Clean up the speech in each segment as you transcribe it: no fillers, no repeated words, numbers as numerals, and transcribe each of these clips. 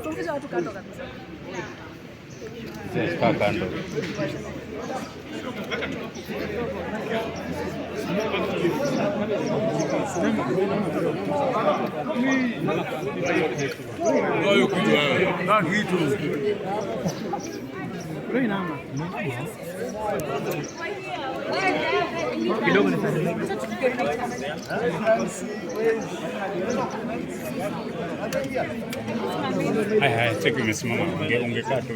Songeza watu kando kabisa. Sasa kando. Ndio kujua. Na kitu. Wewe nama. Kidogo ni Hai, cheki umesimama. Ungekaa tu.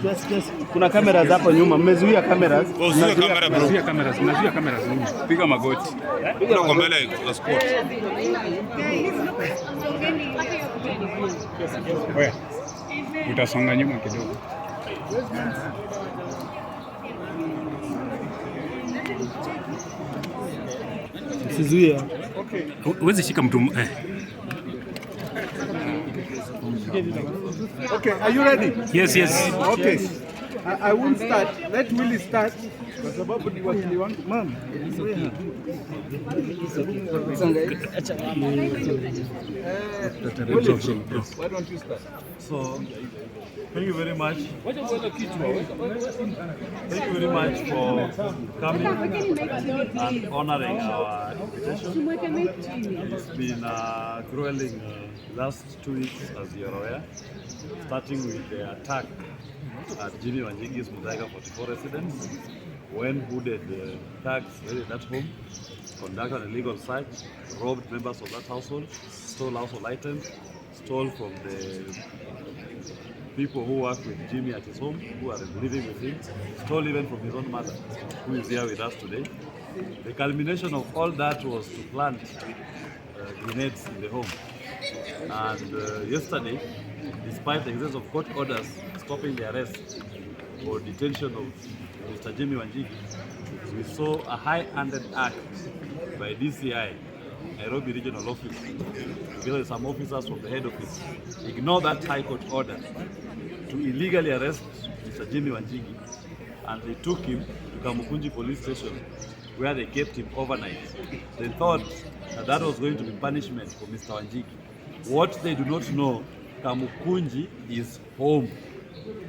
Just. Kuna kamera hapo nyuma. Mmezuia kamera. Usiwe kamera bro. Mnazuia kamera. Piga magoti. Piga kwa mbele ya sport. Wewe. Utasonga nyuma kidogo. Usizuie. Uweze shika mtu Okay, are you ready? Yes. Okay. I won't start. Let Willie start. Kwa sababu ni wakili wangu. Mama. Why don't you start? So, thank you very much. Thank you very much for coming and honoring our invitation. It's been a grueling last 2 weeks, as you're aware, starting with the attack at Jimmy Wanjigis Muthaiga 44 residence, when hooded thugs raided that home, conducted an illegal search, robbed members of that household, stole household items, stole from the people who work with Jimmy at his home, who are living with him, stole even from his own mother, who is here with us today. The culmination of all that was to plant grenades in the home. And yesterday, despite the existence of court orders stopping the arrest or detention of Mr. Jimmy Wanjigi, we saw a high-handed act by DCI, Nairobi Regional Office, together with some officers from the head office, ignore that high court order to illegally arrest Mr. Jimmy Wanjigi, and they took him to Kamukunji police station, where they kept him overnight. They thought that was going to be punishment for Mr. Wanjigi. What they do not know, Kamukunji is home.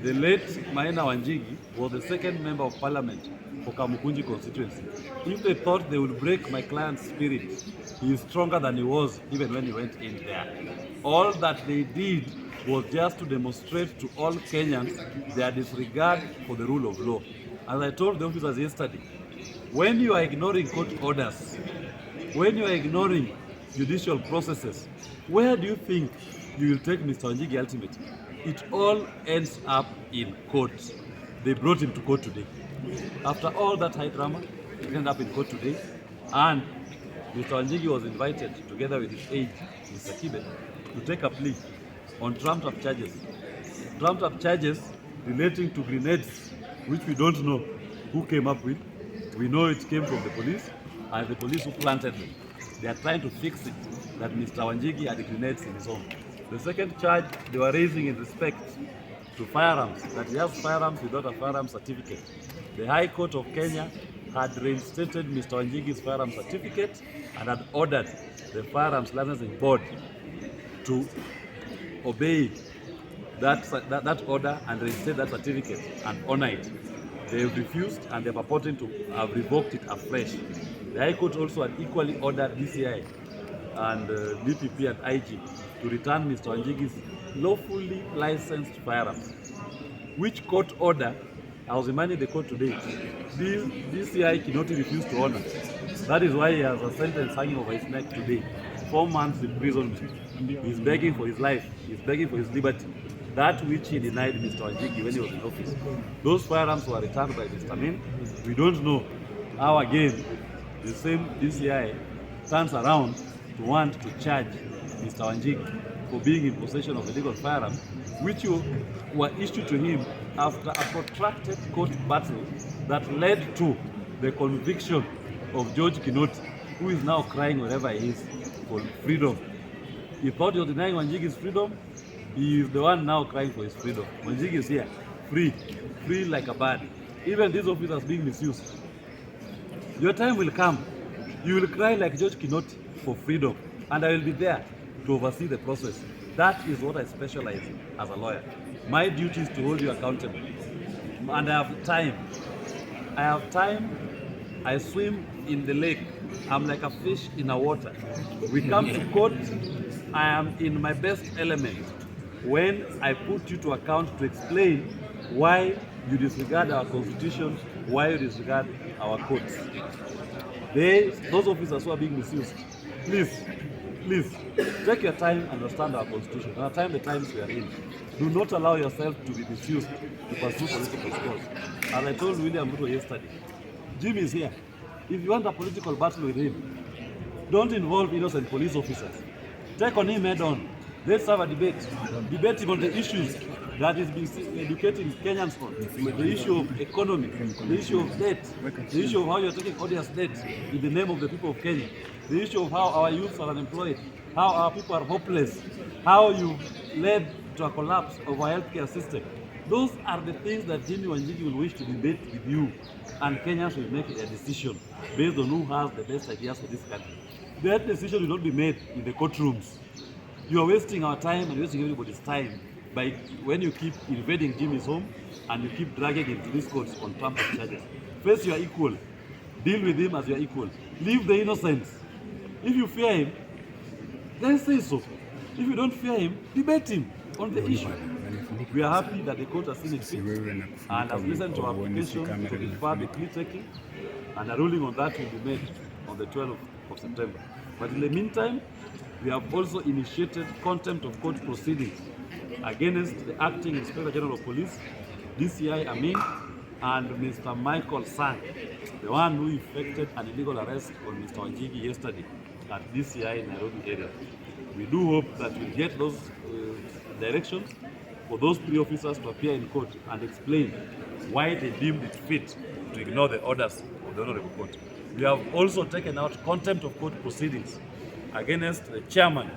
The late Maina Wanjigi was the second member of parliament for Kamukunji constituency. If they thought they would break my client's spirit, he is stronger than he was even when he went in there. All that they did was just to demonstrate to all Kenyans their disregard for the rule of law. As I told the officers yesterday, when you are ignoring court orders, when you are ignoring judicial processes, where do you think you will take Mr. Wanjigi ultimately? It all ends up in court. They brought him to court today. After all that high drama, it ended up in court today, and Mr. Wanjigi was invited, together with his aide, Mr. Kibe, to take a plea on trumped-up charges. Trumped-up charges relating to grenades, which we don't know who came up with. We know it came from the police, and the police who planted them. They are trying to fix it, that Mr. Wanjigi had grenades in his home. The second charge they were raising in respect to firearms, that he has firearms without a firearms certificate. The High Court of Kenya had reinstated Mr. Wanjigi's firearms certificate and had ordered the Firearms Licensing Board to obey that order and reinstate that certificate and honor it. They have refused, and they are purporting to have revoked it afresh. The High Court also had equally ordered DCI and DPP and IG to return Mr. Wanjigi's lawfully licensed firearms, which court order, I was reminding the court today, DCI Kinoti refused to honor. That is why he has a sentence hanging over his neck today, 4 months imprisonment. He's begging for his life, he's begging for his liberty, that which he denied Mr. Wanjigi when he was in office. Those firearms were returned by Mr. Min. We don't know how again the same DCI turns around to want to charge Mr. Wanjigi for being in possession of illegal firearms, which were issued to him after a protracted court battle that led to the conviction of George Kinoti, who is now crying wherever he is for freedom. He thought he was denying Wanjigi's freedom. He is the one now crying for his freedom. Wanjigi is here, free like a bird. Even these officers being misused. Your time will come. You will cry like George Kinoti for freedom, and I will be there to oversee the process. That is what I specialize in as a lawyer. My duty is to hold you accountable. And I have time. I swim in the lake. I'm like a fish in a water. We come to court, I am in my best element when I put you to account to explain why you disregard our constitution, why you disregard our courts. Those officers who are being misused, please, take your time and understand our constitution. Understand the times we are in. Do not allow yourself to be misused to pursue political scores. As I told William Ruto yesterday, Jim is here. If you want a political battle with him, don't involve innocent police officers. Take on him head on. Let's have a debate. Debate him on the issues that is being educating Kenyans on. The issue of economy, the issue of debt, the issue of how you're taking odious debt in the name of the people of Kenya, the issue of how our youth are unemployed, how our people are hopeless, how you led to a collapse of our healthcare system. Those are the things that Jimmy Wanjigi will wish to debate with you, and Kenyans will make a decision based on who has the best ideas for this country. That decision will not be made in the courtrooms. You are wasting our time and wasting everybody's time by when you keep invading Jimmy's home and you keep dragging him to these courts on trumped charges. Face your equal. Deal with him as your equal. Leave the innocents. If you fear him, then say so. If you don't fear him, debate him on the issue. We are happy that the court has seen it fit and has listened to our application to defer the plea taking, and a ruling on that will be made on the 12th of September. But in the meantime, we have also initiated contempt of court proceedings against the Acting Inspector General of Police, DCI Amin, and Mr. Michael Sang, the one who effected an illegal arrest on Mr. Wanjigi yesterday at DCI Nairobi area. We do hope that we'll get those directions for those three officers to appear in court and explain why they deemed it fit to ignore the orders of the Honorable Court. We have also taken out contempt of court proceedings against the chairman,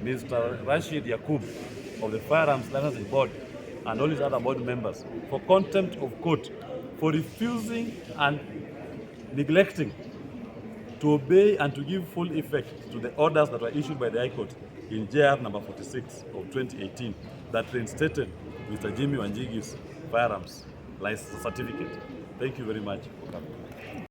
Mr. Rashid Yakub, of the Firearms Licensing Board, and all his other board members for contempt of court for refusing and neglecting to obey and to give full effect to the orders that were issued by the High Court in JR number 46 of 2018 that reinstated Mr. Jimmy Wanjigi's firearms license certificate. Thank you very much for coming.